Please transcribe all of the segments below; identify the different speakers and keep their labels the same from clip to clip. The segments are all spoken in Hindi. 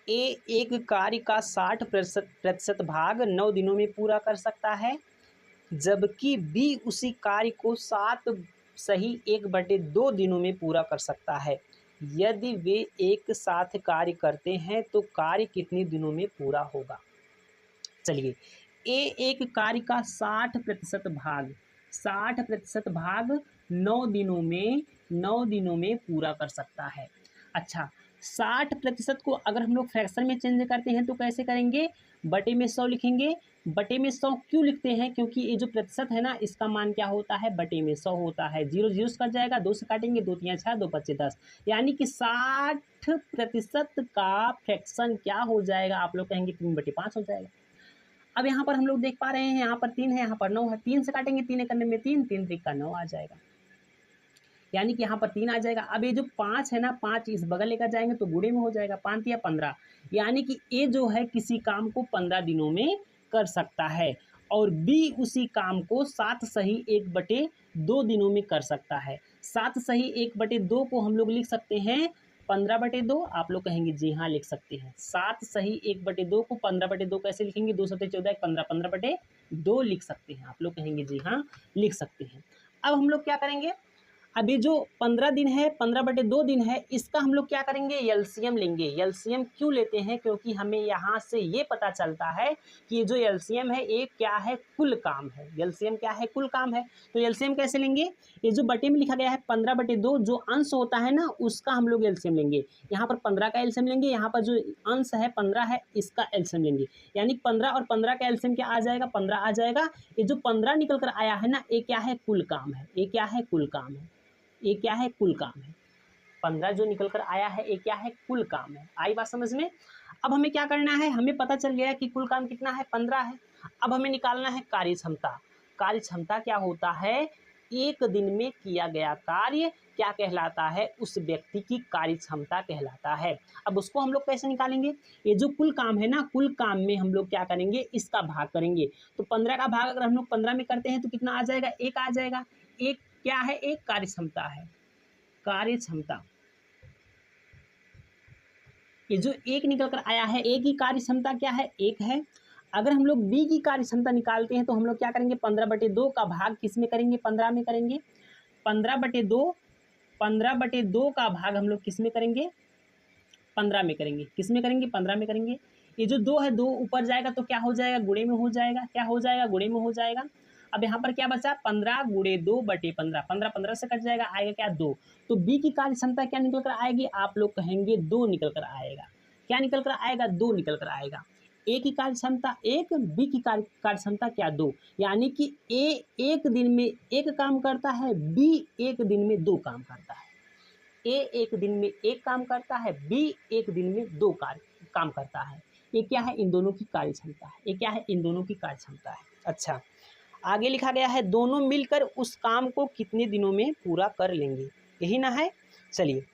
Speaker 1: ए एक कार्य का 60% भाग 9 दिनों में पूरा कर सकता है, जबकि बी उसी कार्य को 7 सही 1/2 दिनों में पूरा कर सकता है। यदि वे एक साथ कार्य करते हैं तो कार्य कितने दिनों में पूरा होगा? चलिए, ए एक कार्य का 60% भाग 9 दिनों में पूरा कर सकता है। अच्छा, 60% को अगर हम लोग फ्रैक्शन में चेंज करते हैं तो कैसे करेंगे? बटे में 100 लिखेंगे। बटे में 100 क्यों लिखते हैं? क्योंकि ये जो प्रतिशत है ना, इसका मान क्या होता है? बटे में 100 होता है। 0 0 से कट जाएगा, 2 से काटेंगे, 2 तिया 6, 2 पच्चे 10, यानी कि 60% का फ्रैक्शन क्या हो जाएगा? आप लोग कहेंगे 3/5 हो जाएगा। अब यहाँ पर हम लोग देख पा रहे हैं, यहाँ पर 3 है, यहाँ पर 9 है। 3 से काटेंगे, 3 एक करने में 3, 3 त्रिक का 9 आ जाएगा, यानी कि यहाँ पर 3 आ जाएगा। अब ये जो 5 है ना, 5 इस बगल लेकर जाएंगे तो गुणे में हो जाएगा, 5 या 15, यानी कि ए जो है किसी काम को 15 दिनों में कर सकता है और बी उसी काम को 7 सही 1/2 दिनों में कर सकता है। 7 सही 1/2 को हम लोग लिख सकते हैं 15/2। आप लोग कहेंगे जी हाँ लिख सकते हैं। 7 सही 1/2 को 15/2 कैसे लिखेंगे? 2 7 14 15, 15/2 लिख सकते हैं। आप लोग कहेंगे जी हाँ लिख सकते हैं। अब हम लोग क्या करेंगे? अभी जो 15 दिन है, 15/2 दिन है, इसका हम लोग क्या करेंगे? एलसीएम लेंगे। एलसीएम क्यों लेते हैं? क्योंकि हमें यहाँ से ये पता चलता है कि जो एलसीएम है ये क्या है? कुल काम है। एलसीएम क्या है? कुल काम है। तो एलसीएम कैसे लेंगे? ये जो बटे में लिखा गया है 15/2, जो अंश होता है ना उसका हम लोग एलसीएम लेंगे। यहाँ पर 15 का एलसीएम लेंगे, यहाँ पर जो अंश है 15 है इसका एलसीएम लेंगे, यानी 15 और 15 का एलसीएम क्या आ जाएगा? 15 आ जाएगा। ये जो 15 निकल कर आया है ना, ये क्या है? कुल काम है। ये क्या है? कुल काम है। ये क्या है? कुल काम है। 15 जो निकल कर आया है ये क्या है? कुल काम है। आई बात समझ में? अब हमें क्या करना है? हमें पता चल गया कि कुल काम कितना है? 15 है। अब हमें निकालना है कार्य क्षमता। कार्य क्षमता क्या होता है? एक दिन में किया गया कार्य क्या कहलाता है? उस व्यक्ति की कार्य क्षमता कहलाता है। अब उसको हम लोग कैसे निकालेंगे? ये जो कुल काम है ना, कुल काम में हम लोग क्या करेंगे? इसका भाग करेंगे। तो 15 का भाग अगर हम लोग 15 में करते हैं तो कितना आ जाएगा? 1 आ जाएगा। एक क्या है? एक कार्य क्षमता है। कार्य क्षमता, ये जो एक निकल कर आया है, ए की कार्य क्षमता क्या है? 1 है। अगर हम लोग बी की कार्य क्षमता निकालते हैं तो हम लोग क्या करेंगे? 15/2 का भाग किस में करेंगे? 15 में करेंगे। 15/2 का भाग हम लोग किस में करेंगे? 15 में करेंगे। किस में करेंगे? 15 में करेंगे। ये जो 2 है, 2 ऊपर जाएगा तो क्या हो जाएगा? गुणे में हो जाएगा। क्या हो जाएगा? गुणे में हो जाएगा। अब यहाँ पर क्या बचा? 15 गुणे 2/15। 15 15 से कट जाएगा, आएगा क्या? 2। तो बी की कार्य क्षमता क्या निकल कर आएगी? आप लोग कहेंगे 2 निकल कर आएगा। क्या निकल कर आएगा? 2 निकल कर आएगा। ए की कार्य क्षमता 1, बी की कार्य क्षमता क्या? 2, यानी कि ए एक दिन में एक काम करता है, बी एक दिन में 2 काम करता है। ए एक दिन में एक काम करता है, बी एक दिन में 2 काम करता है। ये क्या है? इन दोनों की कार्य क्षमता है। ये क्या है? इन दोनों की कार्य क्षमता है। अच्छा, आगे लिखा गया है दोनों मिलकर उस काम को कितने दिनों में पूरा कर लेंगे, यही ना है? चलिए,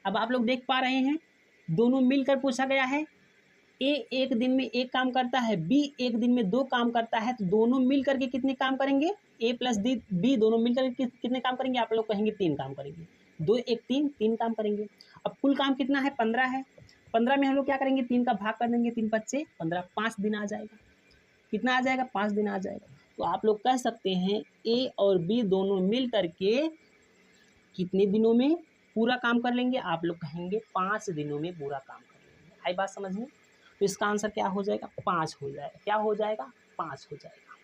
Speaker 1: अब आप लोग देख पा रहे हैं दोनों मिलकर पूछा गया है। ए एक दिन में एक काम करता है, बी एक दिन में 2 काम करता है, तो दोनों मिलकर के कितने काम करेंगे? ए प्लस बी दोनों मिलकर के कितने काम करेंगे? आप लोग कहेंगे 3 काम करेंगे। 2 1 3, 3 काम करेंगे। अब कुल काम कितना है? 15 है। 15 में हम लोग क्या करेंगे? 3 का भाग कर देंगे, 3 पच्चे 15, 5 दिन आ जाएगा। कितना आ जाएगा? 5 दिन आ जाएगा। तो आप लोग कह सकते हैं ए और बी दोनों मिल करके कितने दिनों में पूरा काम कर लेंगे? आप लोग कहेंगे 5 दिनों में पूरा काम कर लेंगे। आई बात समझ में? तो इसका आंसर क्या हो जाएगा? 5 हो जाएगा। क्या हो जाएगा? 5 हो जाएगा।